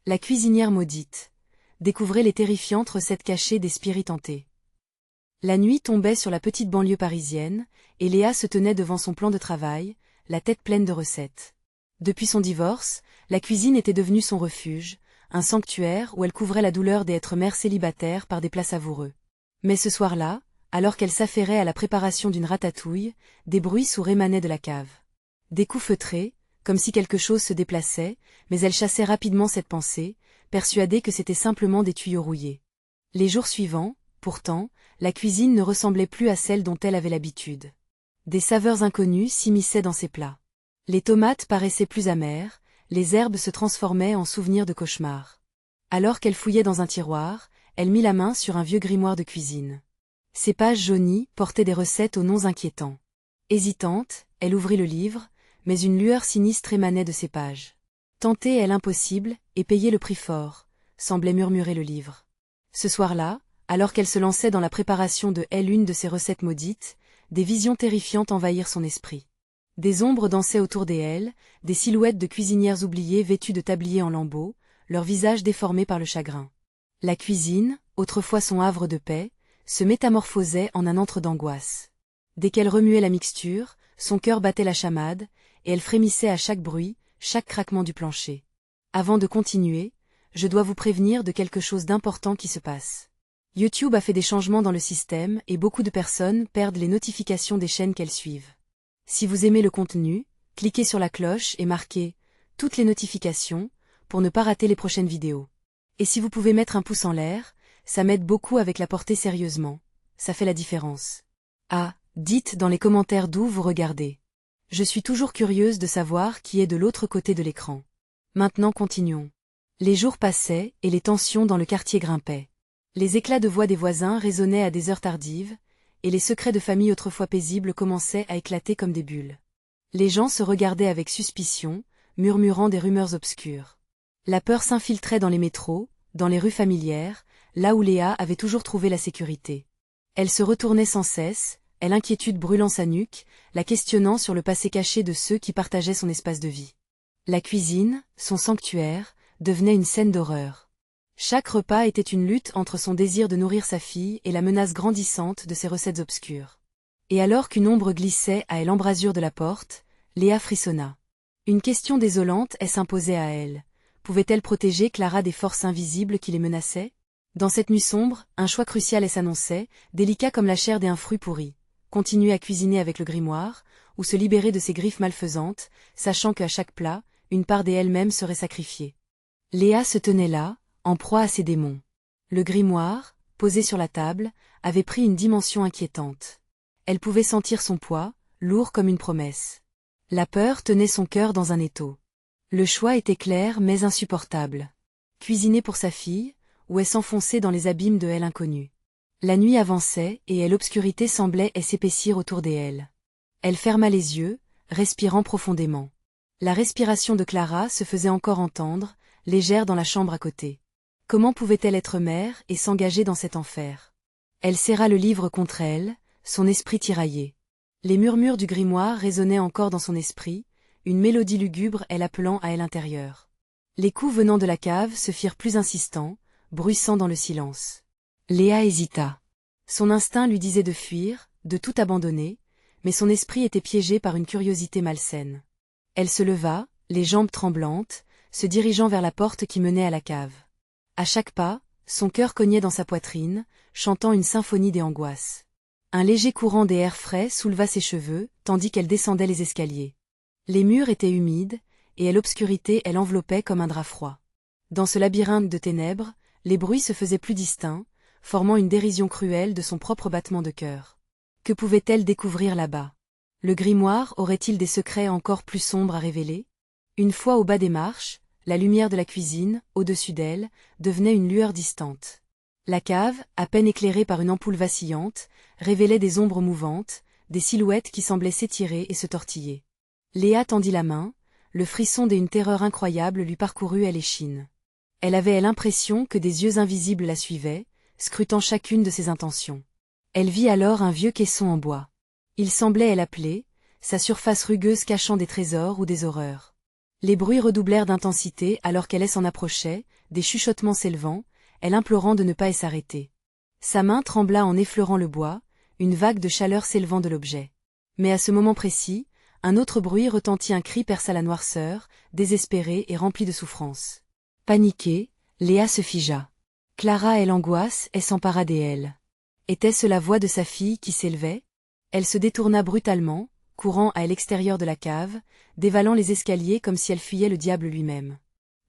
La cuisinière maudite. Découvrez les terrifiantes recettes cachées des spirites hantés. La nuit tombait sur la petite banlieue parisienne, et Léa se tenait devant son plan de travail, la tête pleine de recettes. Depuis son divorce, la cuisine était devenue son refuge, un sanctuaire où elle couvrait la douleur d'être mère célibataire par des plats savoureux. Mais ce soir-là, alors qu'elle s'affairait à la préparation d'une ratatouille, des bruits sourds émanaient de la cave. Des coups feutrés, comme si quelque chose se déplaçait, mais elle chassait rapidement cette pensée, persuadée que c'était simplement des tuyaux rouillés. Les jours suivants, pourtant, la cuisine ne ressemblait plus à celle dont elle avait l'habitude. Des saveurs inconnues s'immisçaient dans ses plats. Les tomates paraissaient plus amères, les herbes se transformaient en souvenirs de cauchemars. Alors qu'elle fouillait dans un tiroir, elle mit la main sur un vieux grimoire de cuisine. Ses pages jaunies portaient des recettes aux noms inquiétants. Hésitante, elle ouvrit le livre, mais une lueur sinistre émanait de ses pages. Tenter est l'impossible, et payer le prix fort, semblait murmurer le livre. Ce soir-là, alors qu'elle se lançait dans la préparation de l'une de ses recettes maudites, des visions terrifiantes envahirent son esprit. Des ombres dansaient autour d'elle, des silhouettes de cuisinières oubliées vêtues de tabliers en lambeaux, leurs visages déformés par le chagrin. La cuisine, autrefois son havre de paix, se métamorphosait en un antre d'angoisse. Dès qu'elle remuait la mixture, son cœur battait la chamade, et elle frémissait à chaque bruit, chaque craquement du plancher. Avant de continuer, je dois vous prévenir de quelque chose d'important qui se passe. YouTube a fait des changements dans le système et beaucoup de personnes perdent les notifications des chaînes qu'elles suivent. Si vous aimez le contenu, cliquez sur la cloche et marquez « Toutes les notifications » pour ne pas rater les prochaines vidéos. Et si vous pouvez mettre un pouce en l'air, ça m'aide beaucoup avec la portée sérieusement, ça fait la différence. Ah, dites dans les commentaires d'où vous regardez. Je suis toujours curieuse de savoir qui est de l'autre côté de l'écran. Maintenant continuons. Les jours passaient et les tensions dans le quartier grimpaient. Les éclats de voix des voisins résonnaient à des heures tardives, et les secrets de famille autrefois paisibles commençaient à éclater comme des bulles. Les gens se regardaient avec suspicion, murmurant des rumeurs obscures. La peur s'infiltrait dans les métros, dans les rues familières, là où Léa avait toujours trouvé la sécurité. Elle se retournait sans cesse, l'inquiétude brûlant sa nuque, la questionnant sur le passé caché de ceux qui partageaient son espace de vie. La cuisine, son sanctuaire, devenait une scène d'horreur. Chaque repas était une lutte entre son désir de nourrir sa fille et la menace grandissante de ses recettes obscures. Et alors qu'une ombre glissait à l'embrasure de la porte, Léa frissonna. Une question désolante s'imposait à elle. Pouvait-elle protéger Clara des forces invisibles qui les menaçaient? Dans cette nuit sombre, un choix crucial s'annonçait, délicat comme la chair d'un fruit pourri. Continuer à cuisiner avec le grimoire, ou se libérer de ses griffes malfaisantes, sachant qu'à chaque plat, une part d'elle-même serait sacrifiée. Léa se tenait là, en proie à ses démons. Le grimoire, posé sur la table, avait pris une dimension inquiétante. Elle pouvait sentir son poids, lourd comme une promesse. La peur tenait son cœur dans un étau. Le choix était clair mais insupportable. Cuisiner pour sa fille, ou s'enfoncer dans les abîmes de l'inconnu. La nuit avançait et l'obscurité semblait s'épaissir autour d'elle. Elle ferma les yeux, respirant profondément. La respiration de Clara se faisait encore entendre, légère dans la chambre à côté. Comment pouvait-elle être mère et s'engager dans cet enfer? Elle serra le livre contre elle, son esprit tiraillé. Les murmures du grimoire résonnaient encore dans son esprit, une mélodie lugubre appelant à l'intérieur. Les coups venant de la cave se firent plus insistants, bruissant dans le silence. Léa hésita. Son instinct lui disait de fuir, de tout abandonner, mais son esprit était piégé par une curiosité malsaine. Elle se leva, les jambes tremblantes, se dirigeant vers la porte qui menait à la cave. À chaque pas, son cœur cognait dans sa poitrine, chantant une symphonie des angoisses. Un léger courant d'air frais souleva ses cheveux, tandis qu'elle descendait les escaliers. Les murs étaient humides, et l'obscurité l'enveloppait comme un drap froid. Dans ce labyrinthe de ténèbres, les bruits se faisaient plus distincts, formant une dérision cruelle de son propre battement de cœur. Que pouvait-elle découvrir là-bas? Le grimoire aurait-il des secrets encore plus sombres à révéler? Une fois au bas des marches, la lumière de la cuisine, au-dessus d'elle, devenait une lueur distante. La cave, à peine éclairée par une ampoule vacillante, révélait des ombres mouvantes, des silhouettes qui semblaient s'étirer et se tortiller. Léa tendit la main, le frisson d'une terreur incroyable lui parcourut l'échine. Elle avait l'impression que des yeux invisibles la suivaient, scrutant chacune de ses intentions. Elle vit alors un vieux caisson en bois. Il semblait l'appeler, sa surface rugueuse cachant des trésors ou des horreurs. Les bruits redoublèrent d'intensité alors qu'elle s'en approchait, des chuchotements s'élevant, elle implorant de ne pas s'arrêter. Sa main trembla en effleurant le bois, une vague de chaleur s'élevant de l'objet. Mais à ce moment précis, un autre bruit retentit, un cri perça la noirceur, désespéré et rempli de souffrance. Paniquée, Léa se figea. Clara et l'angoisse s'empara d'elle. Était-ce la voix de sa fille qui s'élevait? Elle se détourna brutalement, courant à l'extérieur de la cave, dévalant les escaliers comme si elle fuyait le diable lui-même.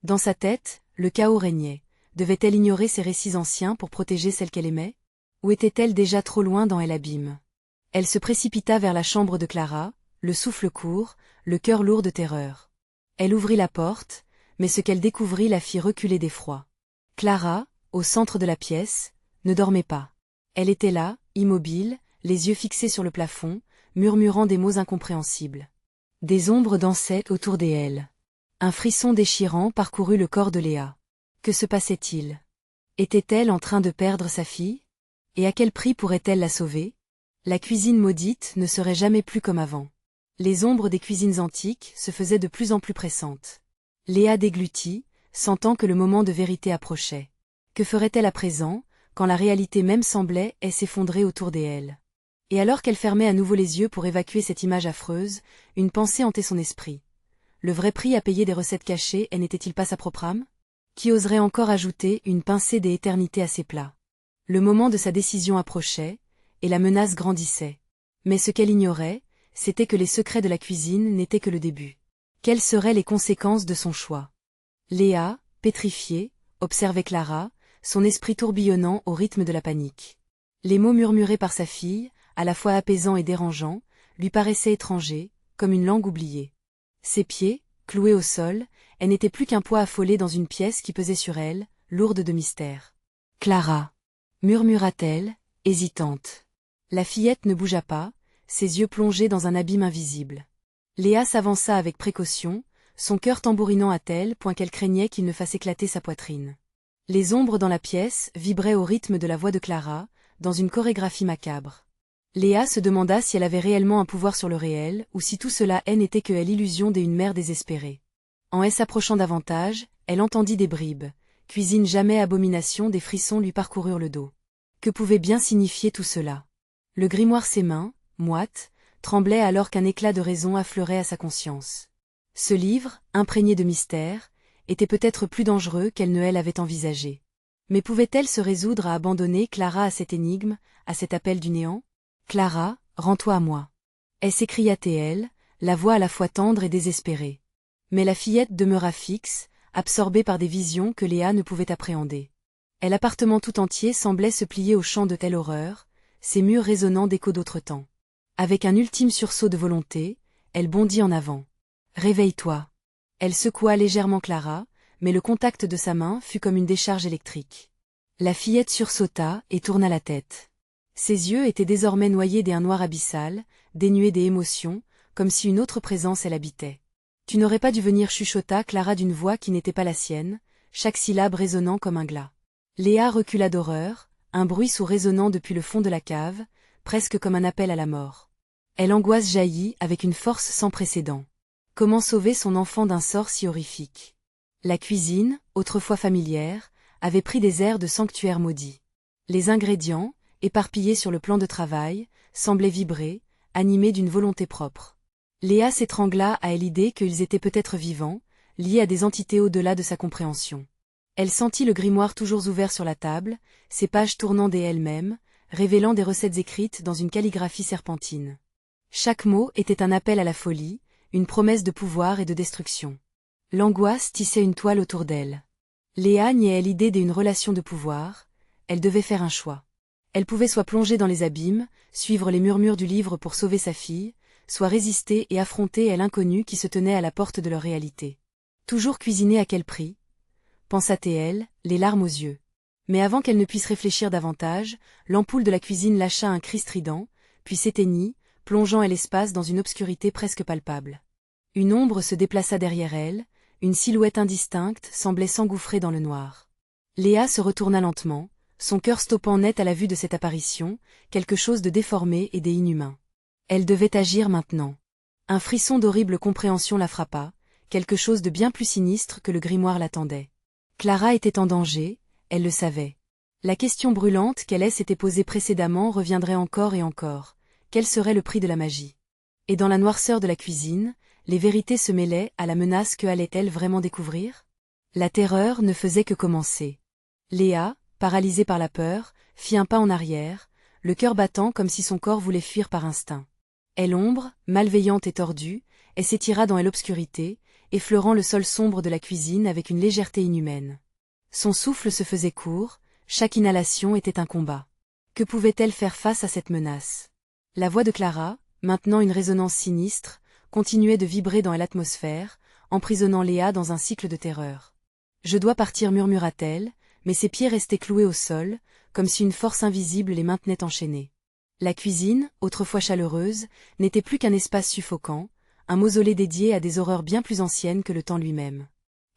Dans sa tête, le chaos régnait. Devait-elle ignorer ses récits anciens pour protéger celle qu'elle aimait? Ou était-elle déjà trop loin dans l'abîme? Elle se précipita vers la chambre de Clara, le souffle court, le cœur lourd de terreur. Elle ouvrit la porte, mais ce qu'elle découvrit la fit reculer d'effroi. Clara, au centre de la pièce, ne dormait pas. Elle était là, immobile, les yeux fixés sur le plafond, murmurant des mots incompréhensibles. Des ombres dansaient autour d'elle. Un frisson déchirant parcourut le corps de Léa. Que se passait-il? Était-elle en train de perdre sa fille? Et à quel prix pourrait-elle la sauver? La cuisine maudite ne serait jamais plus comme avant. Les ombres des cuisines antiques se faisaient de plus en plus pressantes. Léa déglutit, sentant que le moment de vérité approchait. Que ferait-elle à présent, quand la réalité même semblait s'effondrer autour d'elle? Et alors qu'elle fermait à nouveau les yeux pour évacuer cette image affreuse, une pensée hantait son esprit. Le vrai prix à payer des recettes cachées n'était-il pas sa propre âme? Qui oserait encore ajouter une pincée des éternités à ses plats? Le moment de sa décision approchait, et la menace grandissait. Mais ce qu'elle ignorait, c'était que les secrets de la cuisine n'étaient que le début. Quelles seraient les conséquences de son choix? Léa, pétrifiée, observait Clara, son esprit tourbillonnant au rythme de la panique. Les mots murmurés par sa fille, à la fois apaisants et dérangeants, lui paraissaient étrangers, comme une langue oubliée. Ses pieds, cloués au sol, elle n'était plus qu'un poids affolé dans une pièce qui pesait sur elle, lourde de mystère. « Clara » murmura-t-elle, hésitante. La fillette ne bougea pas, ses yeux plongés dans un abîme invisible. Léa s'avança avec précaution, son cœur tambourinant à tel point qu'elle craignait qu'il ne fasse éclater sa poitrine. Les ombres dans la pièce vibraient au rythme de la voix de Clara, dans une chorégraphie macabre. Léa se demanda si elle avait réellement un pouvoir sur le réel, ou si tout cela n'était que l'illusion d'une mère désespérée. En s'approchant davantage, elle entendit des bribes. Cuisine jamais abomination, des frissons lui parcoururent le dos. Que pouvait bien signifier tout cela? Le grimoire, ses mains, moites, tremblait alors qu'un éclat de raison affleurait à sa conscience. Ce livre, imprégné de mystère, était peut-être plus dangereux qu'elle ne l'avait envisagé. Mais pouvait-elle se résoudre à abandonner Clara à cette énigme, à cet appel du néant? Clara, rends-toi à moi. S'écria-t-elle, la voix à la fois tendre et désespérée. Mais la fillette demeura fixe, absorbée par des visions que Léa ne pouvait appréhender. L'appartement tout entier semblait se plier au chant de telle horreur, ses murs résonnant d'échos d'autre temps. Avec un ultime sursaut de volonté, elle bondit en avant. « Réveille-toi !» Elle secoua légèrement Clara, mais le contact de sa main fut comme une décharge électrique. La fillette sursauta et tourna la tête. Ses yeux étaient désormais noyés d'un noir abyssal, dénués des émotions, comme si une autre présence l'habitait. « Tu n'aurais pas dû venir, chuchota Clara d'une voix qui n'était pas la sienne, chaque syllabe résonnant comme un glas. Léa recula d'horreur, un bruit sourd résonnant depuis le fond de la cave, presque comme un appel à la mort. L'angoisse jaillit avec une force sans précédent. Comment sauver son enfant d'un sort si horrifique? La cuisine, autrefois familière, avait pris des airs de sanctuaire maudit. Les ingrédients, éparpillés sur le plan de travail, semblaient vibrer, animés d'une volonté propre. Léa s'étrangla à l'idée qu'ils étaient peut-être vivants, liés à des entités au-delà de sa compréhension. Elle sentit le grimoire toujours ouvert sur la table, ses pages tournant d'elles-mêmes, révélant des recettes écrites dans une calligraphie serpentine. Chaque mot était un appel à la folie, une promesse de pouvoir et de destruction. L'angoisse tissait une toile autour d'elle. Léa niait l'idée d'une relation de pouvoir, elle devait faire un choix. Elle pouvait soit plonger dans les abîmes, suivre les murmures du livre pour sauver sa fille, soit résister et affronter l'inconnu qui se tenait à la porte de leur réalité. Toujours cuisiner à quel prix? Pensa-t-elle, les larmes aux yeux. Mais avant qu'elle ne puisse réfléchir davantage, l'ampoule de la cuisine lâcha un cri strident, puis s'éteignit, plongeant l'espace dans une obscurité presque palpable. Une ombre se déplaça derrière elle, une silhouette indistincte semblait s'engouffrer dans le noir. Léa se retourna lentement, son cœur stoppant net à la vue de cette apparition, quelque chose de déformé et d'inhumain. Elle devait agir maintenant. Un frisson d'horrible compréhension la frappa, quelque chose de bien plus sinistre que le grimoire l'attendait. Clara était en danger, elle le savait. La question brûlante qu'elle s'était posée précédemment reviendrait encore et encore. Quel serait le prix de la magie? Et dans la noirceur de la cuisine, les vérités se mêlaient à la menace que allait-elle vraiment découvrir? La terreur ne faisait que commencer. Léa, paralysée par la peur, fit un pas en arrière, le cœur battant comme si son corps voulait fuir par instinct. Et l'ombre, malveillante et tordue, elle s'étira dans l'obscurité, effleurant le sol sombre de la cuisine avec une légèreté inhumaine. Son souffle se faisait court, chaque inhalation était un combat. Que pouvait-elle faire face à cette menace? La voix de Clara, maintenant une résonance sinistre, continuait de vibrer dans l'atmosphère, emprisonnant Léa dans un cycle de terreur. Je dois partir, murmura-t-elle, mais ses pieds restaient cloués au sol, comme si une force invisible les maintenait enchaînés. La cuisine, autrefois chaleureuse, n'était plus qu'un espace suffocant, un mausolée dédié à des horreurs bien plus anciennes que le temps lui-même.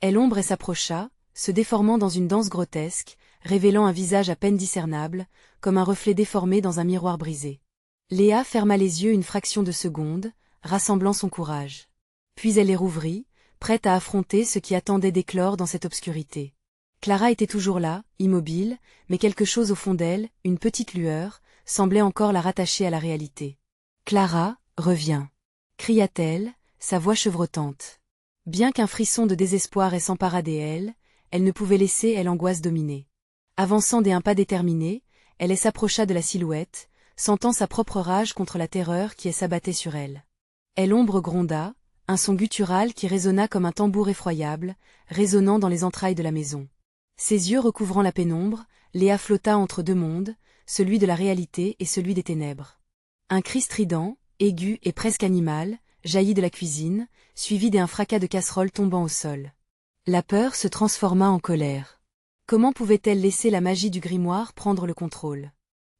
L'ombre s'approcha, se déformant dans une danse grotesque, révélant un visage à peine discernable, comme un reflet déformé dans un miroir brisé. Léa ferma les yeux une fraction de seconde, rassemblant son courage. Puis elle les rouvrit, prête à affronter ce qui attendait d'éclore dans cette obscurité. Clara était toujours là, immobile, mais quelque chose au fond d'elle, une petite lueur, semblait encore la rattacher à la réalité. « Clara, reviens !» cria-t-elle, sa voix chevrotante. Bien qu'un frisson de désespoir s'emparât d'elle, elle ne pouvait laisser l'angoisse dominer. Avançant d'un pas déterminé, elle s'approcha de la silhouette, sentant sa propre rage contre la terreur qui s'abattait sur elle. L'ombre gronda, un son guttural qui résonna comme un tambour effroyable, résonnant dans les entrailles de la maison. Ses yeux recouvrant la pénombre, Léa flotta entre deux mondes, celui de la réalité et celui des ténèbres. Un cri strident, aigu et presque animal, jaillit de la cuisine, suivi d'un fracas de casserole tombant au sol. La peur se transforma en colère. Comment pouvait-elle laisser la magie du grimoire prendre le contrôle?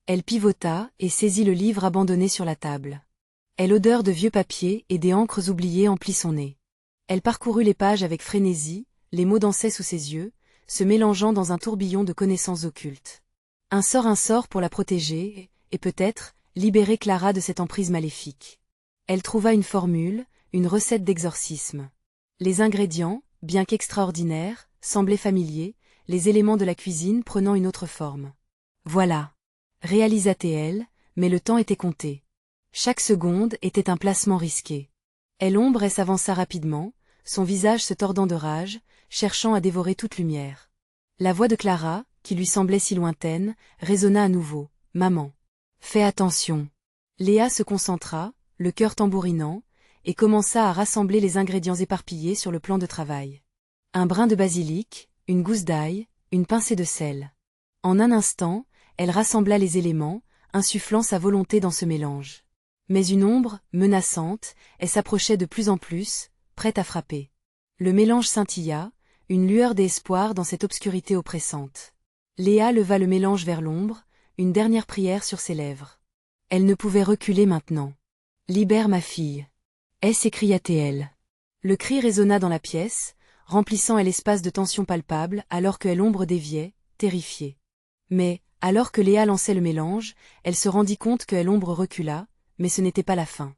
Elle pivota et saisit le livre abandonné sur la table. L'odeur de vieux papier et des encres oubliées emplit son nez. Elle parcourut les pages avec frénésie, les mots dansaient sous ses yeux, se mélangeant dans un tourbillon de connaissances occultes. Un sort pour la protéger, et peut-être, libérer Clara de cette emprise maléfique. Elle trouva une formule, une recette d'exorcisme. Les ingrédients, bien qu'extraordinaires, semblaient familiers, les éléments de la cuisine prenant une autre forme. Voilà, réalisa-t-elle, mais le temps était compté. Chaque seconde était un placement risqué. L'ombre s'avança rapidement, son visage se tordant de rage, cherchant à dévorer toute lumière. La voix de Clara, qui lui semblait si lointaine, résonna à nouveau. « Maman. Fais attention. » Léa se concentra, le cœur tambourinant, et commença à rassembler les ingrédients éparpillés sur le plan de travail. Un brin de basilic, une gousse d'ail, une pincée de sel. En un instant, elle rassembla les éléments, insufflant sa volonté dans ce mélange. Mais une ombre, menaçante, s'approchait de plus en plus, prête à frapper. Le mélange scintilla, une lueur d'espoir dans cette obscurité oppressante. Léa leva le mélange vers l'ombre, une dernière prière sur ses lèvres. Elle ne pouvait reculer maintenant. « Libère ma fille !» s'écria-t-elle. Le cri résonna dans la pièce, remplissant l'espace de tension palpable alors que l'ombre déviait, terrifiée. Mais, alors que Léa lançait le mélange, elle se rendit compte que l'ombre recula, mais ce n'était pas la fin.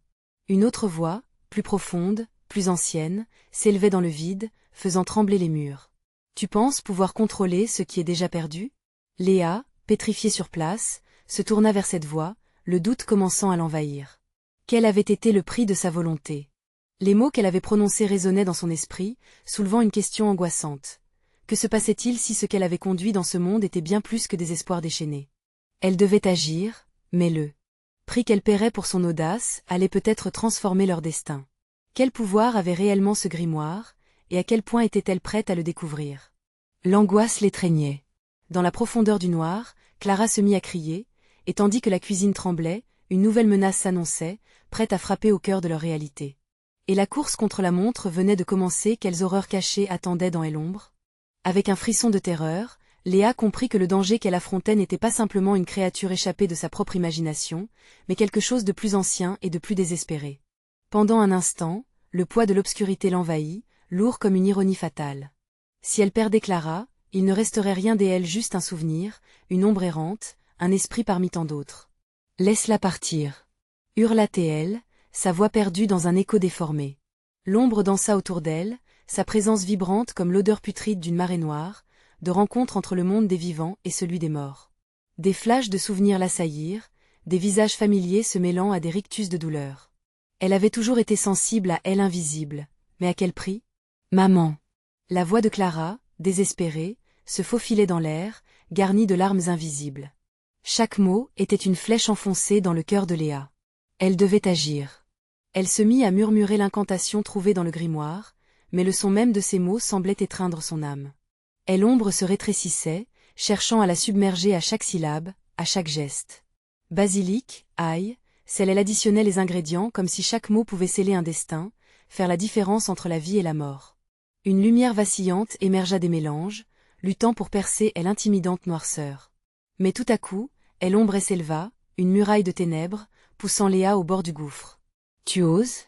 Une autre voix, plus profonde, plus ancienne, s'élevait dans le vide, faisant trembler les murs. « Tu penses pouvoir contrôler ce qui est déjà perdu ?» Léa, pétrifiée sur place, se tourna vers cette voix, le doute commençant à l'envahir. Quel avait été le prix de sa volonté? Les mots qu'elle avait prononcés résonnaient dans son esprit, soulevant une question angoissante. Que se passait-il si ce qu'elle avait conduit dans ce monde était bien plus que des espoirs déchaînés? Elle devait agir, mais le prix qu'elle paierait pour son audace allait peut-être transformer leur destin. Quel pouvoir avait réellement ce grimoire, et à quel point était-elle prête à le découvrir? L'angoisse l'étreignait. Dans la profondeur du noir, Clara se mit à crier, et tandis que la cuisine tremblait, une nouvelle menace s'annonçait, prête à frapper au cœur de leur réalité. Et la course contre la montre venait de commencer. Quelles horreurs cachées attendaient dans l'ombre? Avec un frisson de terreur, Léa comprit que le danger qu'elle affrontait n'était pas simplement une créature échappée de sa propre imagination, mais quelque chose de plus ancien et de plus désespéré. Pendant un instant, le poids de l'obscurité l'envahit, lourd comme une ironie fatale. Si elle perdait Clara, il ne resterait rien d'elle, juste un souvenir, une ombre errante, un esprit parmi tant d'autres. « Laisse-la partir !» hurla-t-elle, sa voix perdue dans un écho déformé. L'ombre dansa autour d'elle, sa présence vibrante comme l'odeur putride d'une marée noire, de rencontre entre le monde des vivants et celui des morts. Des flashs de souvenirs l'assaillirent, des visages familiers se mêlant à des rictus de douleur. Elle avait toujours été sensible à elle invisible, mais à quel prix? Maman. La voix de Clara, désespérée, se faufilait dans l'air, garnie de larmes invisibles. Chaque mot était une flèche enfoncée dans le cœur de Léa. Elle devait agir. Elle se mit à murmurer l'incantation trouvée dans le grimoire, mais le son même de ces mots semblait étreindre son âme. Et l'ombre se rétrécissait, cherchant à la submerger à chaque syllabe, à chaque geste. Basilic, ail, sel, elle additionnait les ingrédients comme si chaque mot pouvait sceller un destin, faire la différence entre la vie et la mort. Une lumière vacillante émergea des mélanges, luttant pour percer l'intimidante noirceur. Mais tout à coup, l'ombre s'éleva, une muraille de ténèbres, poussant Léa au bord du gouffre. « Tu oses »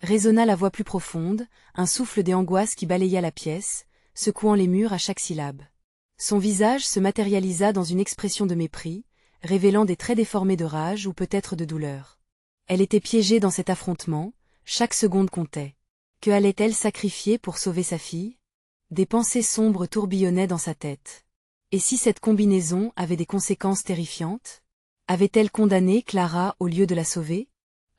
résonna la voix plus profonde, un souffle des angoisses qui balaya la pièce, secouant les murs à chaque syllabe. Son visage se matérialisa dans une expression de mépris, révélant des traits déformés de rage ou peut-être de douleur. Elle était piégée dans cet affrontement, chaque seconde comptait. Que allait-elle sacrifier pour sauver sa fille? Des pensées sombres tourbillonnaient dans sa tête. Et si cette combinaison avait des conséquences terrifiantes? Avait-elle condamné Clara au lieu de la sauver?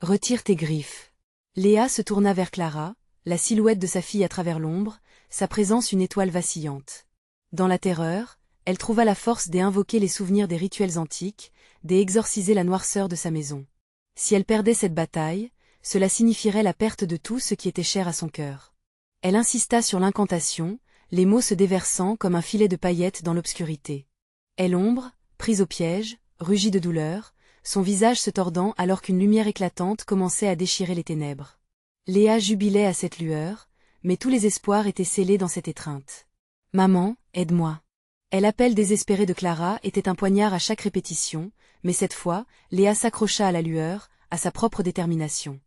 Retire tes griffes. Léa se tourna vers Clara, la silhouette de sa fille à travers l'ombre, sa présence une étoile vacillante. Dans la terreur, elle trouva la force d'invoquer les souvenirs des rituels antiques, d'exorciser la noirceur de sa maison. Si elle perdait cette bataille, cela signifierait la perte de tout ce qui était cher à son cœur. Elle insista sur l'incantation, les mots se déversant comme un filet de paillettes dans l'obscurité. Et l'ombre, prise au piège, rugit de douleur, son visage se tordant alors qu'une lumière éclatante commençait à déchirer les ténèbres. Léa jubilait à cette lueur, mais tous les espoirs étaient scellés dans cette étreinte. « Maman, aide-moi !» L'appel désespéré de Clara était un poignard à chaque répétition, mais cette fois, Léa s'accrocha à la lueur, à sa propre détermination.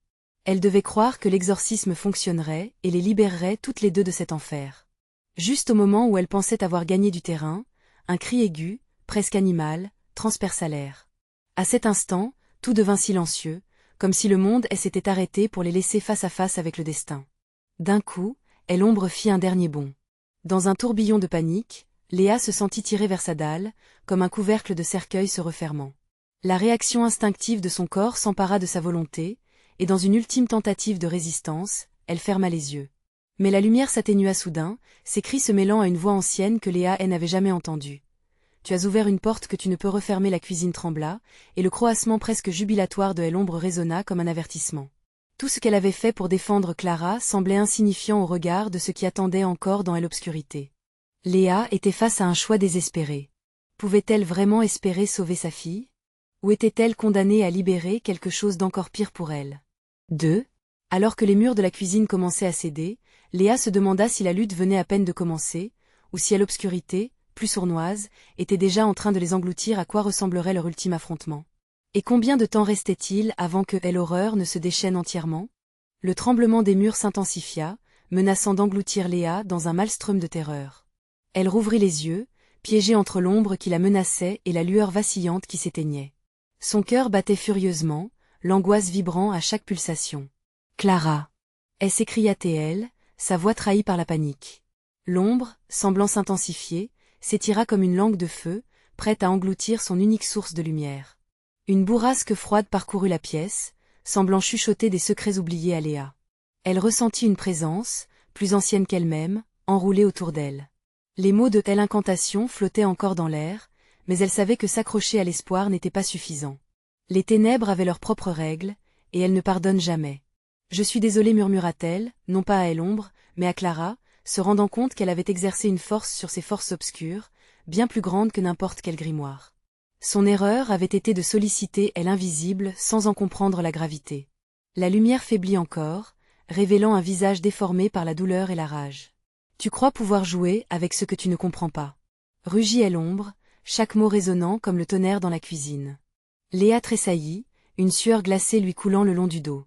Elle devait croire que l'exorcisme fonctionnerait et les libérerait toutes les deux de cet enfer. Juste au moment où elle pensait avoir gagné du terrain, un cri aigu, presque animal, transperça l'air. À cet instant, tout devint silencieux, comme si le monde s'était arrêté pour les laisser face à face avec le destin. D'un coup, l'ombre fit un dernier bond. Dans un tourbillon de panique, Léa se sentit tirer vers sa dalle, comme un couvercle de cercueil se refermant. La réaction instinctive de son corps s'empara de sa volonté, et dans une ultime tentative de résistance, elle ferma les yeux. Mais la lumière s'atténua soudain, ses cris se mêlant à une voix ancienne que Léa n'avait jamais entendue. « Tu as ouvert une porte que tu ne peux refermer », la cuisine trembla, et le croassement presque jubilatoire de l'ombre résonna comme un avertissement. Tout ce qu'elle avait fait pour défendre Clara semblait insignifiant au regard de ce qui attendait encore dans l'obscurité. Léa était face à un choix désespéré. Pouvait-elle vraiment espérer sauver sa fille? Ou était-elle condamnée à libérer quelque chose d'encore pire pour elle? 2. Alors que les murs de la cuisine commençaient à céder, Léa se demanda si la lutte venait à peine de commencer, ou si l'obscurité, plus sournoise, était déjà en train de les engloutir. À quoi ressemblerait leur ultime affrontement? Et combien de temps restait-il avant que l'horreur ne se déchaîne entièrement? Le tremblement des murs s'intensifia, menaçant d'engloutir Léa dans un maelstrom de terreur. Elle rouvrit les yeux, piégée entre l'ombre qui la menaçait et la lueur vacillante qui s'éteignait. Son cœur battait furieusement, l'angoisse vibrant à chaque pulsation. « Clara !» s'écria-t-elle, sa voix trahie par la panique. L'ombre, semblant s'intensifier, s'étira comme une langue de feu, prête à engloutir son unique source de lumière. Une bourrasque froide parcourut la pièce, semblant chuchoter des secrets oubliés à Léa. Elle ressentit une présence, plus ancienne qu'elle-même, enroulée autour d'elle. Les mots de l'incantation flottaient encore dans l'air, mais elle savait que s'accrocher à l'espoir n'était pas suffisant. Les ténèbres avaient leurs propres règles, et elles ne pardonnent jamais. « Je suis désolée » murmura-t-elle, non pas à l'ombre, mais à Clara, se rendant compte qu'elle avait exercé une force sur ces forces obscures, bien plus grande que n'importe quel grimoire. Son erreur avait été de solliciter l'invisible sans en comprendre la gravité. La lumière faiblit encore, révélant un visage déformé par la douleur et la rage. « Tu crois pouvoir jouer avec ce que tu ne comprends pas » rugit l'ombre, chaque mot résonnant comme le tonnerre dans la cuisine. Léa tressaillit, une sueur glacée lui coulant le long du dos.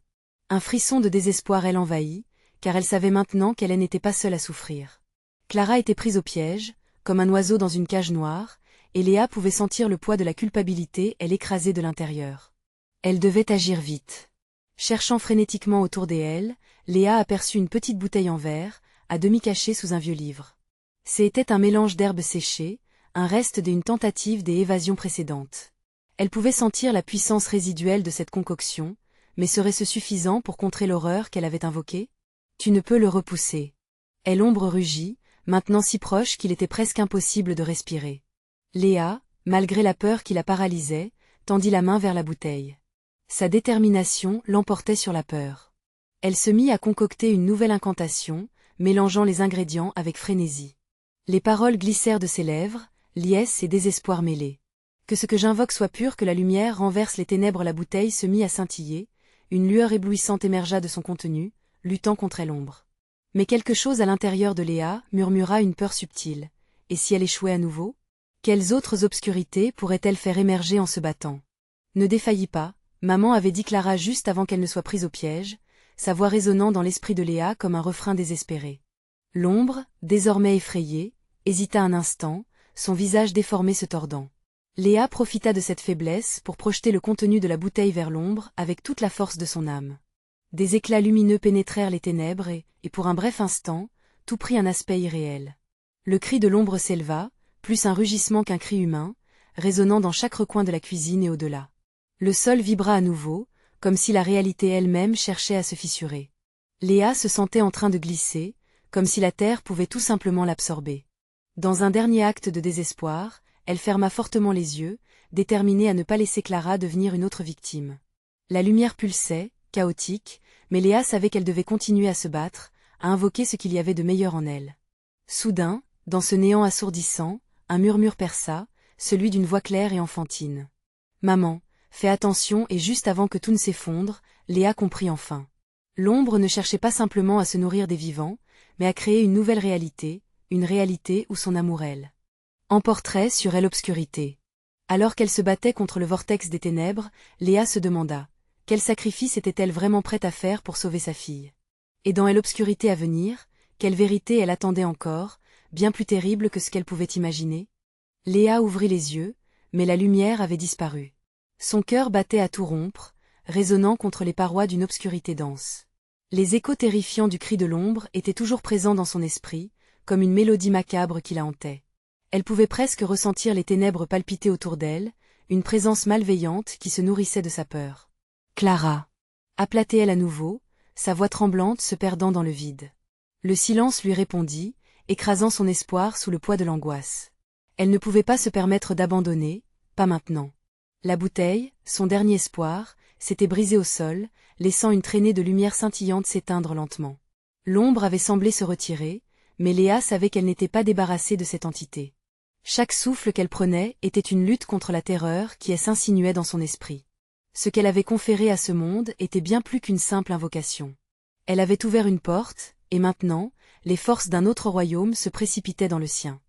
Un frisson de désespoir l'envahit, car elle savait maintenant qu'elle n'était pas seule à souffrir. Clara était prise au piège, comme un oiseau dans une cage noire, et Léa pouvait sentir le poids de la culpabilité l'écraser de l'intérieur. Elle devait agir vite. Cherchant frénétiquement autour d'elle, Léa aperçut une petite bouteille en verre, à demi caché sous un vieux livre. C'était un mélange d'herbes séchées, un reste d'une tentative des évasions précédentes. Elle pouvait sentir la puissance résiduelle de cette concoction, mais serait-ce suffisant pour contrer l'horreur qu'elle avait invoquée? Tu ne peux le repousser. Et l'ombre rugit, maintenant si proche qu'il était presque impossible de respirer. Léa, malgré la peur qui la paralysait, tendit la main vers la bouteille. Sa détermination l'emportait sur la peur. Elle se mit à concocter une nouvelle incantation, mélangeant les ingrédients avec frénésie. Les paroles glissèrent de ses lèvres, liesse et désespoir mêlés. Que ce que j'invoque soit pur, que la lumière renverse les ténèbres. La bouteille se mit à scintiller, une lueur éblouissante émergea de son contenu, luttant contre l'ombre. Mais quelque chose à l'intérieur de Léa murmura une peur subtile. Et si elle échouait à nouveau? Quelles autres obscurités pourrait-elle faire émerger en se battant? Ne défaillis pas, maman avait dit Clara juste avant qu'elle ne soit prise au piège, sa voix résonnant dans l'esprit de Léa comme un refrain désespéré. L'ombre, désormais effrayée, hésita un instant, son visage déformé se tordant. Léa profita de cette faiblesse pour projeter le contenu de la bouteille vers l'ombre avec toute la force de son âme. Des éclats lumineux pénétrèrent les ténèbres et pour un bref instant, tout prit un aspect irréel. Le cri de l'ombre s'éleva, plus un rugissement qu'un cri humain, résonnant dans chaque recoin de la cuisine et au-delà. Le sol vibra à nouveau, comme si la réalité elle-même cherchait à se fissurer. Léa se sentait en train de glisser, comme si la terre pouvait tout simplement l'absorber. Dans un dernier acte de désespoir, elle ferma fortement les yeux, déterminée à ne pas laisser Clara devenir une autre victime. La lumière pulsait, chaotique, mais Léa savait qu'elle devait continuer à se battre, à invoquer ce qu'il y avait de meilleur en elle. Soudain, dans ce néant assourdissant, un murmure perça, celui d'une voix claire et enfantine. « Maman, fais attention » et juste avant que tout ne s'effondre, Léa comprit enfin. L'ombre ne cherchait pas simplement à se nourrir des vivants, mais à créer une nouvelle réalité, une réalité où son amour elle emporterait sur elle l'obscurité. Alors qu'elle se battait contre le vortex des ténèbres, Léa se demanda, quel sacrifice était-elle vraiment prête à faire pour sauver sa fille? Et dans l'obscurité à venir, quelle vérité elle attendait encore, bien plus terrible que ce qu'elle pouvait imaginer? Léa ouvrit les yeux, mais la lumière avait disparu. Son cœur battait à tout rompre, résonnant contre les parois d'une obscurité dense. Les échos terrifiants du cri de l'ombre étaient toujours présents dans son esprit, comme une mélodie macabre qui la hantait. Elle pouvait presque ressentir les ténèbres palpiter autour d'elle, une présence malveillante qui se nourrissait de sa peur. « Clara !» appela-t-elle à nouveau, sa voix tremblante se perdant dans le vide. Le silence lui répondit, écrasant son espoir sous le poids de l'angoisse. Elle ne pouvait pas se permettre d'abandonner, pas maintenant. La bouteille, son dernier espoir, s'était brisée au sol, laissant une traînée de lumière scintillante s'éteindre lentement. L'ombre avait semblé se retirer, mais Léa savait qu'elle n'était pas débarrassée de cette entité. Chaque souffle qu'elle prenait était une lutte contre la terreur qui s'insinuait dans son esprit. Ce qu'elle avait conféré à ce monde était bien plus qu'une simple invocation. Elle avait ouvert une porte, et maintenant, les forces d'un autre royaume se précipitaient dans le sien.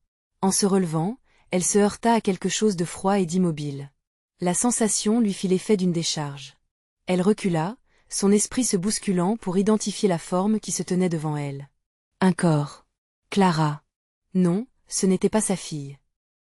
En se relevant, elle se heurta à quelque chose de froid et d'immobile. La sensation lui fit l'effet d'une décharge. Elle recula, son esprit se bousculant pour identifier la forme qui se tenait devant elle. Un corps. Clara. Non, ce n'était pas sa fille.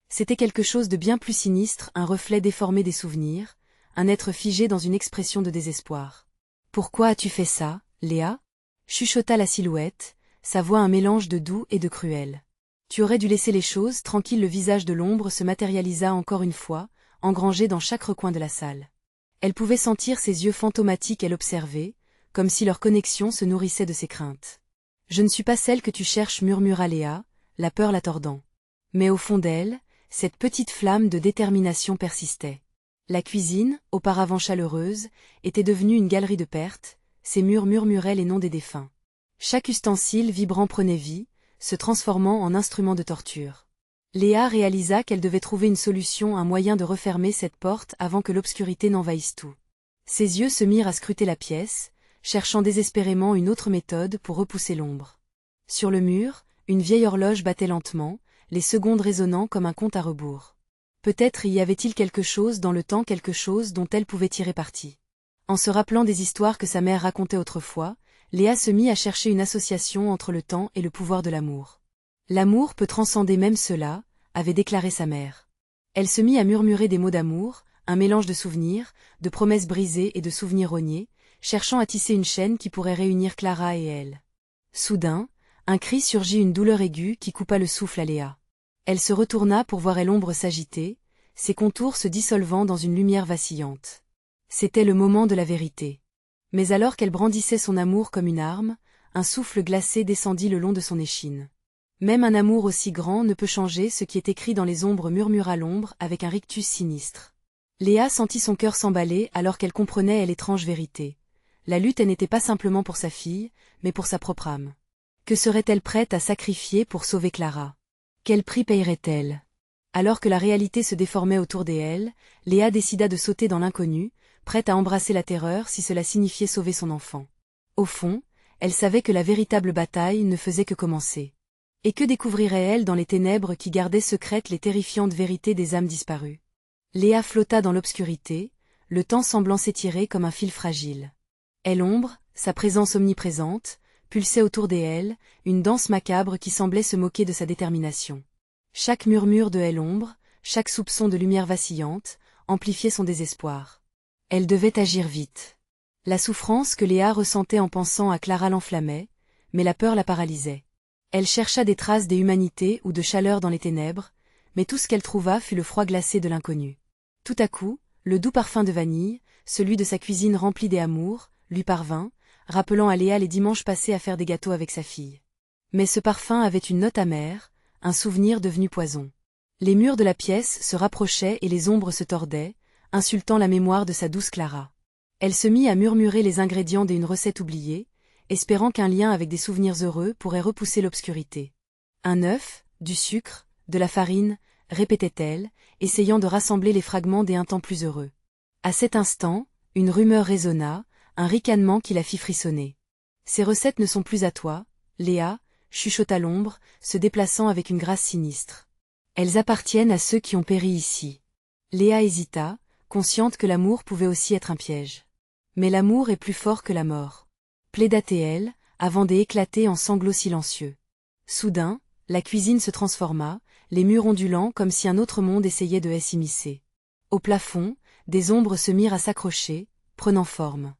C'était quelque chose de bien plus sinistre, un reflet déformé des souvenirs, un être figé dans une expression de désespoir. « Pourquoi as-tu fait ça, Léa ?» chuchota la silhouette, sa voix un mélange de doux et de cruel. « Tu aurais dû laisser les choses tranquilles. » Le visage de l'ombre se matérialisa encore une fois, engrangé dans chaque recoin de la salle. Elle pouvait sentir ses yeux fantomatiques et l'observer, comme si leur connexion se nourrissait de ses craintes. « Je ne suis pas celle que tu cherches, murmura Léa, la peur la tordant. Mais au fond d'elle, cette petite flamme de détermination persistait. La cuisine, auparavant chaleureuse, était devenue une galerie de pertes, ses murs murmuraient les noms des défunts. Chaque ustensile vibrant prenait vie, se transformant en instrument de torture. Léa réalisa qu'elle devait trouver une solution, un moyen de refermer cette porte avant que l'obscurité n'envahisse tout. Ses yeux se mirent à scruter la pièce, cherchant désespérément une autre méthode pour repousser l'ombre. Sur le mur, une vieille horloge battait lentement, les secondes résonnant comme un compte à rebours. Peut-être y avait-il quelque chose dans le temps, quelque chose dont elle pouvait tirer parti. En se rappelant des histoires que sa mère racontait autrefois, Léa se mit à chercher une association entre le temps et le pouvoir de l'amour. L'amour peut transcender même cela, avait déclaré sa mère. Elle se mit à murmurer des mots d'amour, un mélange de souvenirs, de promesses brisées et de souvenirs rognés, cherchant à tisser une chaîne qui pourrait réunir Clara et elle. Soudain, Un cri surgit, une douleur aiguë qui coupa le souffle à Léa. Elle se retourna pour voir l'ombre s'agiter, ses contours se dissolvant dans une lumière vacillante. C'était le moment de la vérité. Mais alors qu'elle brandissait son amour comme une arme, un souffle glacé descendit le long de son échine. Même un amour aussi grand ne peut changer ce qui est écrit dans les ombres, murmura l'ombre avec un rictus sinistre. Léa sentit son cœur s'emballer alors qu'elle comprenait l'étrange vérité. La lutte n'était pas simplement pour sa fille, mais pour sa propre âme. Que serait-elle prête à sacrifier pour sauver Clara? Quel prix payerait-elle? Alors que la réalité se déformait autour d'elle, Léa décida de sauter dans l'inconnu, prête à embrasser la terreur si cela signifiait sauver son enfant. Au fond, elle savait que la véritable bataille ne faisait que commencer. Et que découvrirait-elle dans les ténèbres qui gardaient secrètes les terrifiantes vérités des âmes disparues? Léa flotta dans l'obscurité, le temps semblant s'étirer comme un fil fragile. Et l'ombre, sa présence omniprésente, pulsait autour d'elle, une danse macabre qui semblait se moquer de sa détermination. Chaque murmure de l'ombre, chaque soupçon de lumière vacillante, amplifiait son désespoir. Elle devait agir vite. La souffrance que Léa ressentait en pensant à Clara l'enflammait, mais la peur la paralysait. Elle chercha des traces des humanités ou de chaleur dans les ténèbres, mais tout ce qu'elle trouva fut le froid glacé de l'inconnu. Tout à coup, le doux parfum de vanille, celui de sa cuisine remplie d'amour, lui parvint, rappelant à Léa les dimanches passés à faire des gâteaux avec sa fille. Mais ce parfum avait une note amère, un souvenir devenu poison. Les murs de la pièce se rapprochaient et les ombres se tordaient, insultant la mémoire de sa douce Clara. Elle se mit à murmurer les ingrédients d'une recette oubliée, espérant qu'un lien avec des souvenirs heureux pourrait repousser l'obscurité. Un œuf, du sucre, de la farine, répétait-elle, essayant de rassembler les fragments d'un temps plus heureux. À cet instant, une rumeur résonna, un ricanement qui la fit frissonner. Ces recettes ne sont plus à toi, Léa, chuchota l'ombre, se déplaçant avec une grâce sinistre. Elles appartiennent à ceux qui ont péri ici. Léa hésita, consciente que l'amour pouvait aussi être un piège. Mais l'amour est plus fort que la mort. Plaida-t-elle, avant d'éclater en sanglots silencieux. Soudain, la cuisine se transforma, les murs ondulants comme si un autre monde essayait de s'immiscer. Au plafond, des ombres se mirent à s'accrocher, prenant forme.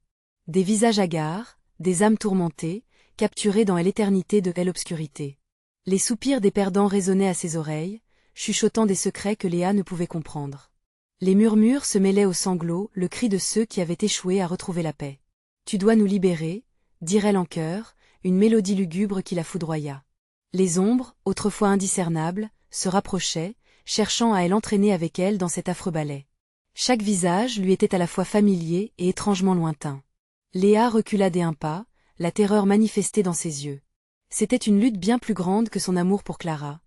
Des visages hagards, des âmes tourmentées, capturées dans l'éternité de l'obscurité. Les soupirs des perdants résonnaient à ses oreilles, chuchotant des secrets que Léa ne pouvait comprendre. Les murmures se mêlaient aux sanglots, le cri de ceux qui avaient échoué à retrouver la paix. Tu dois nous libérer, dit-elle en chœur, une mélodie lugubre qui la foudroya. Les ombres, autrefois indiscernables, se rapprochaient, cherchant à l'entraîner avec elle dans cet affreux ballet. Chaque visage lui était à la fois familier et étrangement lointain. Léa recula d'un pas, la terreur manifestée dans ses yeux. C'était une lutte bien plus grande que son amour pour Clara.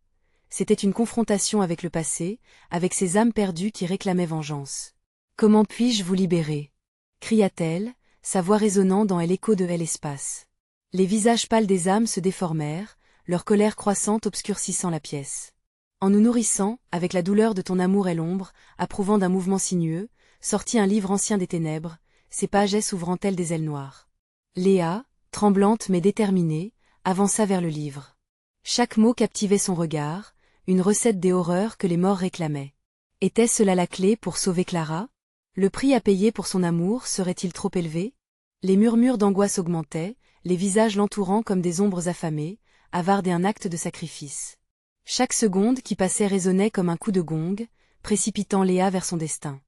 C'était une confrontation avec le passé, avec ces âmes perdues qui réclamaient vengeance. « Comment puis-je vous libérer » cria-t-elle, sa voix résonnant dans l'écho de l'espace. Les visages pâles des âmes se déformèrent, leur colère croissante obscurcissant la pièce. En nous nourrissant, avec la douleur de ton amour et l'ombre, approuvant d'un mouvement sinueux, sortit un livre ancien des ténèbres, ses pages s'ouvrant-elles des ailes noires. Léa, tremblante mais déterminée, avança vers le livre. Chaque mot captivait son regard, une recette des horreurs que les morts réclamaient. Était-ce là la clé pour sauver Clara? Le prix à payer pour son amour serait-il trop élevé? Les murmures d'angoisse augmentaient, les visages l'entourant comme des ombres affamées, avares d'un acte de sacrifice. Chaque seconde qui passait résonnait comme un coup de gong, précipitant Léa vers son destin.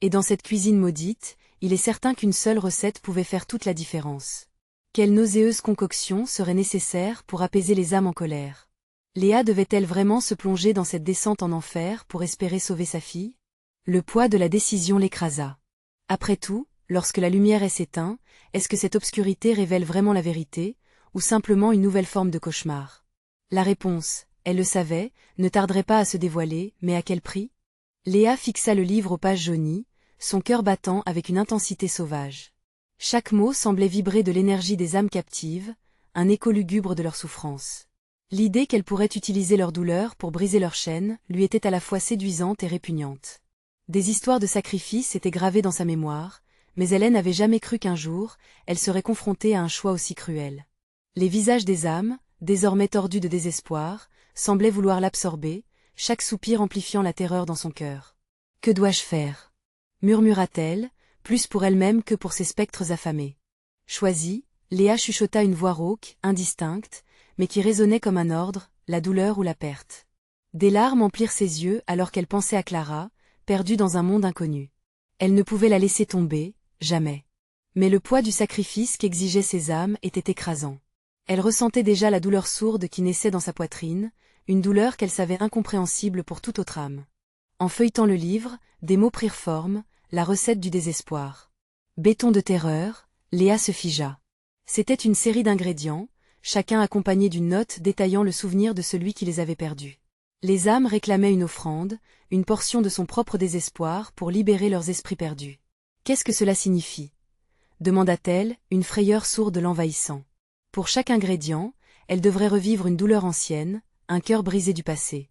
Et dans cette cuisine maudite, il est certain qu'une seule recette pouvait faire toute la différence. Quelle nauséeuse concoction serait nécessaire pour apaiser les âmes en colère? Léa devait-elle vraiment se plonger dans cette descente en enfer pour espérer sauver sa fille? Le poids de la décision l'écrasa. Après tout, lorsque la lumière s'éteint, est-ce que cette obscurité révèle vraiment la vérité, ou simplement une nouvelle forme de cauchemar? La réponse, elle le savait, ne tarderait pas à se dévoiler, mais à quel prix? Léa fixa le livre aux pages jaunies, son cœur battant avec une intensité sauvage. Chaque mot semblait vibrer de l'énergie des âmes captives, un écho lugubre de leur souffrance. L'idée qu'elle pourrait utiliser leur douleur pour briser leur chaîne lui était à la fois séduisante et répugnante. Des histoires de sacrifice étaient gravées dans sa mémoire, mais elle n'avait jamais cru qu'un jour, elle serait confrontée à un choix aussi cruel. Les visages des âmes, désormais tordus de désespoir, semblaient vouloir l'absorber, chaque soupir amplifiant la terreur dans son cœur. « Que dois-je faire » murmura-t-elle, plus pour elle-même que pour ses spectres affamés. Choisis, Léa chuchota une voix rauque, indistincte, mais qui résonnait comme un ordre, la douleur ou la perte. Des larmes emplirent ses yeux alors qu'elle pensait à Clara, perdue dans un monde inconnu. Elle ne pouvait la laisser tomber, jamais. Mais le poids du sacrifice qu'exigeaient ses âmes était écrasant. Elle ressentait déjà la douleur sourde qui naissait dans sa poitrine, une douleur qu'elle savait incompréhensible pour toute autre âme. En feuilletant le livre, des mots prirent forme, la recette du désespoir. Béton de terreur, Léa se figea. C'était une série d'ingrédients, chacun accompagné d'une note détaillant le souvenir de celui qui les avait perdus. Les âmes réclamaient une offrande, une portion de son propre désespoir pour libérer leurs esprits perdus. Qu'est-ce que cela signifie? Demanda-t-elle, une frayeur sourde l'envahissant. Pour chaque ingrédient, elle devrait revivre une douleur ancienne, un cœur brisé du passé.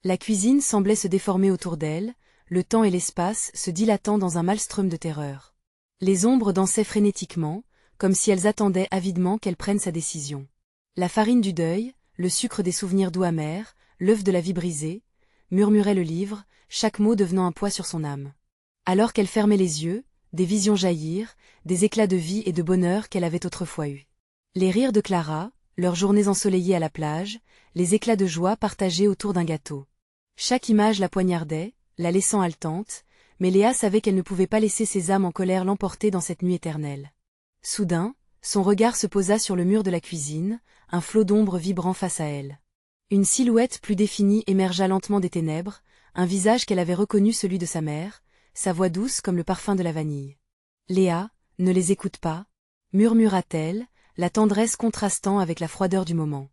La cuisine semblait se déformer autour d'elle, le temps et l'espace se dilatant dans un maelstrom de terreur. Les ombres dansaient frénétiquement, comme si elles attendaient avidement qu'elle prenne sa décision. La farine du deuil, le sucre des souvenirs doux amers, l'œuf de la vie brisée, murmurait le livre, chaque mot devenant un poids sur son âme. Alors qu'elle fermait les yeux, des visions jaillirent, des éclats de vie et de bonheur qu'elle avait autrefois eus. Les rires de Clara, leurs journées ensoleillées à la plage, les éclats de joie partagés autour d'un gâteau. Chaque image la poignardait, la laissant haletante, mais Léa savait qu'elle ne pouvait pas laisser ses âmes en colère l'emporter dans cette nuit éternelle. Soudain, son regard se posa sur le mur de la cuisine, un flot d'ombre vibrant face à elle. Une silhouette plus définie émergea lentement des ténèbres, un visage qu'elle avait reconnu celui de sa mère, sa voix douce comme le parfum de la vanille. « Léa, ne les écoute pas » murmura-t-elle, la tendresse contrastant avec la froideur du moment.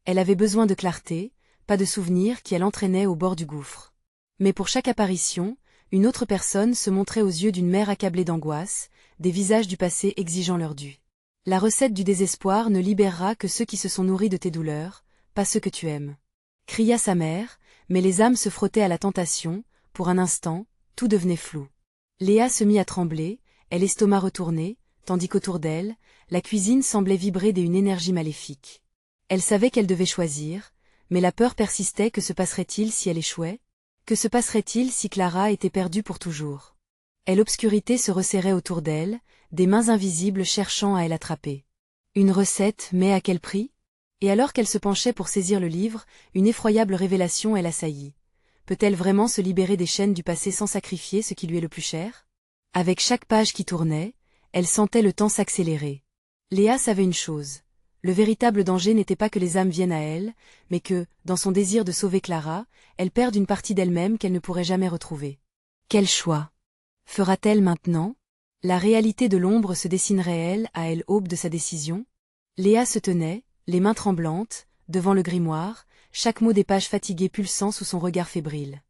Elle avait besoin de clarté, pas de souvenirs qui l'entraînaient au bord du gouffre. Mais pour chaque apparition, une autre personne se montrait aux yeux d'une mère accablée d'angoisse, des visages du passé exigeant leur dû. La recette du désespoir ne libérera que ceux qui se sont nourris de tes douleurs, pas ceux que tu aimes. Cria sa mère, mais les âmes se frottaient à la tentation, pour un instant, tout devenait flou. Léa se mit à trembler, elle l'estomac retourné, tandis qu'autour d'elle, la cuisine semblait vibrer d'une énergie maléfique. Elle savait qu'elle devait choisir, mais la peur persistait. Que se passerait-il si elle échouait? Que se passerait-il si Clara était perdue pour toujours? Et l'obscurité se resserrait autour d'elle, des mains invisibles cherchant à elle attraper. Une recette, mais à quel prix? Et alors qu'elle se penchait pour saisir le livre, une effroyable révélation l'assaillit. Peut-elle vraiment se libérer des chaînes du passé sans sacrifier ce qui lui est le plus cher? Avec chaque page qui tournait, elle sentait le temps s'accélérer. Léa savait une chose. Le véritable danger n'était pas que les âmes viennent à elle, mais que, dans son désir de sauver Clara, elle perde une partie d'elle-même qu'elle ne pourrait jamais retrouver. Quel choix fera-t-elle maintenant? La réalité de l'ombre se dessinerait-elle à elle aube de sa décision? Léa se tenait, les mains tremblantes, devant le grimoire, chaque mot des pages fatiguées pulsant sous son regard fébrile.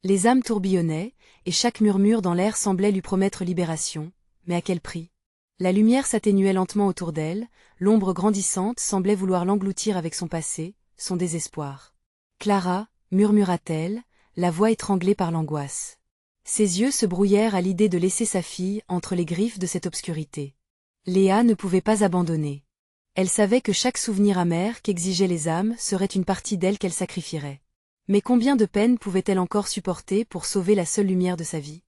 Les âmes tourbillonnaient, et chaque murmure dans l'air semblait lui promettre libération, mais à quel prix? La lumière s'atténuait lentement autour d'elle, l'ombre grandissante semblait vouloir l'engloutir avec son passé, son désespoir. Clara, murmura-t-elle, la voix étranglée par l'angoisse. Ses yeux se brouillèrent à l'idée de laisser sa fille entre les griffes de cette obscurité. Léa ne pouvait pas abandonner. Elle savait que chaque souvenir amer qu'exigeaient les âmes serait une partie d'elle qu'elle sacrifierait. Mais combien de peines pouvait-elle encore supporter pour sauver la seule lumière de sa vie?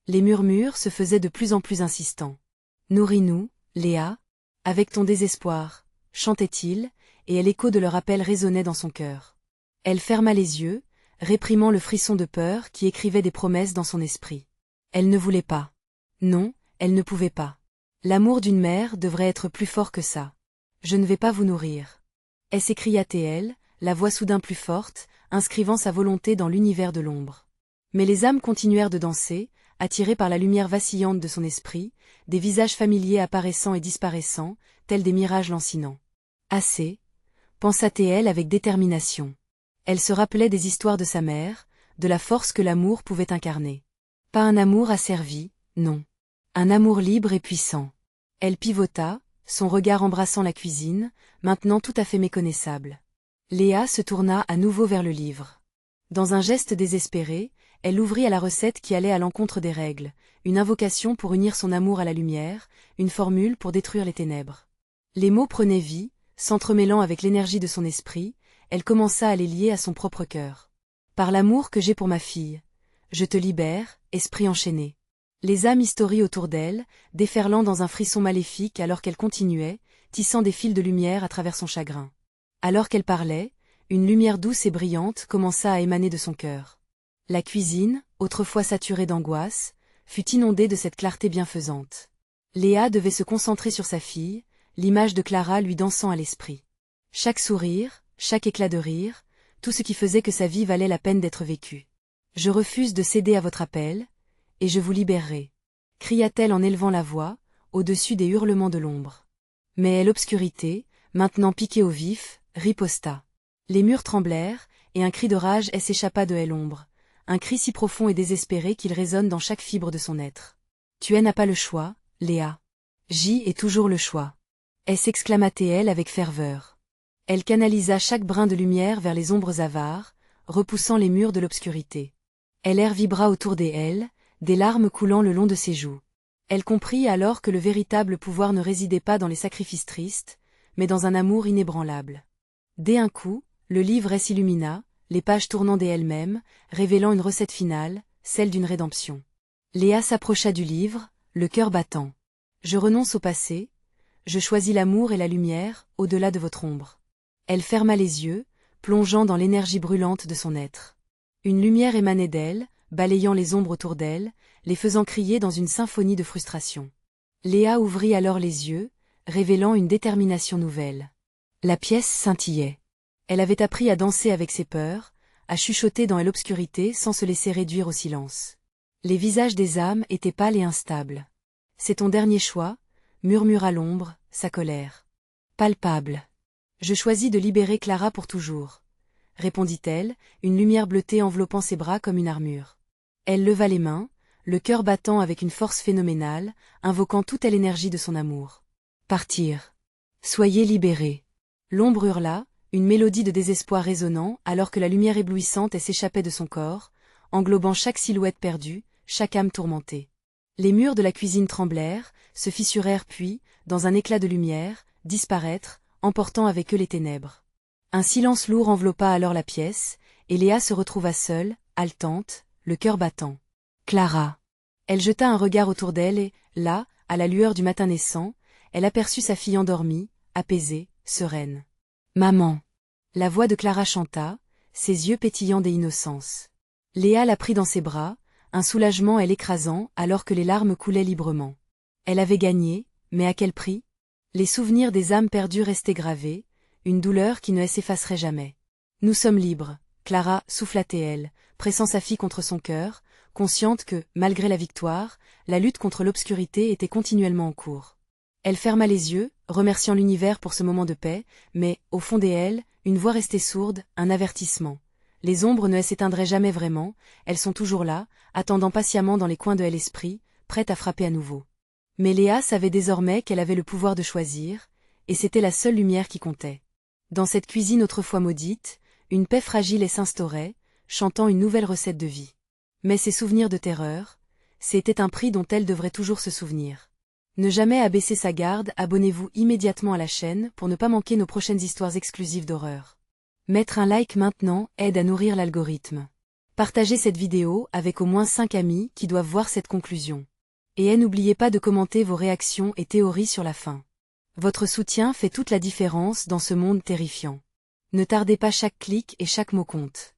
Les murmures se faisaient de plus en plus insistants. « Nourris-nous, Léa, avec ton désespoir » chantait-il, et l'écho de leur appel résonnait dans son cœur. Elle ferma les yeux, réprimant le frisson de peur qui écrivait des promesses dans son esprit. Elle ne voulait pas. Non, elle ne pouvait pas. L'amour d'une mère devrait être plus fort que ça. « Je ne vais pas vous nourrir. » s'écria-t-elle, la voix soudain plus forte, inscrivant sa volonté dans l'univers de l'ombre. Mais les âmes continuèrent de danser, attirées par la lumière vacillante de son esprit, des visages familiers apparaissant et disparaissant, tels des mirages lancinants. Assez, pensa-t-elle avec détermination. Elle se rappelait des histoires de sa mère, de la force que l'amour pouvait incarner. Pas un amour asservi, non. Un amour libre et puissant. Elle pivota, son regard embrassant la cuisine, maintenant tout à fait méconnaissable. Léa se tourna à nouveau vers le livre. Dans un geste désespéré, elle l'ouvrit à la recette qui allait à l'encontre des règles, une invocation pour unir son amour à la lumière, une formule pour détruire les ténèbres. Les mots prenaient vie, s'entremêlant avec l'énergie de son esprit, elle commença à les lier à son propre cœur. Par l'amour que j'ai pour ma fille, je te libère, esprit enchaîné. Les âmes histories autour d'elle, déferlant dans un frisson maléfique alors qu'elle continuait, tissant des fils de lumière à travers son chagrin. Alors qu'elle parlait, une lumière douce et brillante commença à émaner de son cœur. La cuisine, autrefois saturée d'angoisse, fut inondée de cette clarté bienfaisante. Léa devait se concentrer sur sa fille, l'image de Clara lui dansant à l'esprit. Chaque sourire, chaque éclat de rire, tout ce qui faisait que sa vie valait la peine d'être vécue. « Je refuse de céder à votre appel, et je vous libérerai », cria-t-elle en élevant la voix, au-dessus des hurlements de l'ombre. Mais l'obscurité, maintenant piquée au vif, riposta. Les murs tremblèrent, et un cri de rage s'échappa de l'ombre, un cri si profond et désespéré qu'il résonne dans chaque fibre de son être. « Tu n'as pas le choix, Léa. J est toujours le choix. » S'exclama-t-elle avec ferveur. Elle canalisa chaque brin de lumière vers les ombres avares, repoussant les murs de l'obscurité. L'air vibra autour d'elle, des larmes coulant le long de ses joues. Elle comprit alors que le véritable pouvoir ne résidait pas dans les sacrifices tristes, mais dans un amour inébranlable. D'un coup, le livre s'illumina, les pages tournant d'elles-mêmes, révélant une recette finale, celle d'une rédemption. Léa s'approcha du livre, le cœur battant. « Je renonce au passé, je choisis l'amour et la lumière, au-delà de votre ombre. » Elle ferma les yeux, plongeant dans l'énergie brûlante de son être. Une lumière émanait d'elle, balayant les ombres autour d'elle, les faisant crier dans une symphonie de frustration. Léa ouvrit alors les yeux, révélant une détermination nouvelle. La pièce scintillait. Elle avait appris à danser avec ses peurs, à chuchoter dans l'obscurité sans se laisser réduire au silence. Les visages des âmes étaient pâles et instables. « C'est ton dernier choix », murmura l'ombre, sa colère. Palpable. « Je choisis de libérer Clara pour toujours », répondit-elle, une lumière bleutée enveloppant ses bras comme une armure. Elle leva les mains, le cœur battant avec une force phénoménale, invoquant toute l'énergie de son amour. « Partir. Soyez libérés. » L'ombre hurla, une mélodie de désespoir résonnant alors que la lumière éblouissante s'échappait de son corps, englobant chaque silhouette perdue, chaque âme tourmentée. Les murs de la cuisine tremblèrent, se fissurèrent puis, dans un éclat de lumière, disparaître, emportant avec eux les ténèbres. Un silence lourd enveloppa alors la pièce, et Léa se retrouva seule, haletante, le cœur battant. Clara. Elle jeta un regard autour d'elle et, là, à la lueur du matin naissant, elle aperçut sa fille endormie, apaisée, sereine. Maman. La voix de Clara chanta, ses yeux pétillant d'innocence. Léa la prit dans ses bras, un soulagement l'écrasant alors que les larmes coulaient librement. Elle avait gagné, mais à quel prix? Les souvenirs des âmes perdues restaient gravés, une douleur qui ne s'effacerait jamais. Nous sommes libres, Clara souffla-t-elle, pressant sa fille contre son cœur, consciente que, malgré la victoire, la lutte contre l'obscurité était continuellement en cours. Elle ferma les yeux, remerciant l'univers pour ce moment de paix, mais, au fond d'elle, une voix restait sourde, un avertissement. Les ombres ne s'éteindraient jamais vraiment, elles sont toujours là, attendant patiemment dans les coins de l'esprit, prêtes à frapper à nouveau. Mais Léa savait désormais qu'elle avait le pouvoir de choisir, et c'était la seule lumière qui comptait. Dans cette cuisine autrefois maudite, une paix fragile s'instaurait, chantant une nouvelle recette de vie. Mais ces souvenirs de terreur, c'était un prix dont elle devrait toujours se souvenir. Ne jamais abaisser sa garde, abonnez-vous immédiatement à la chaîne pour ne pas manquer nos prochaines histoires exclusives d'horreur. Mettre un like maintenant aide à nourrir l'algorithme. Partagez cette vidéo avec au moins 5 amis qui doivent voir cette conclusion. Et n'oubliez pas de commenter vos réactions et théories sur la fin. Votre soutien fait toute la différence dans ce monde terrifiant. Ne tardez pas, chaque clic et chaque mot compte.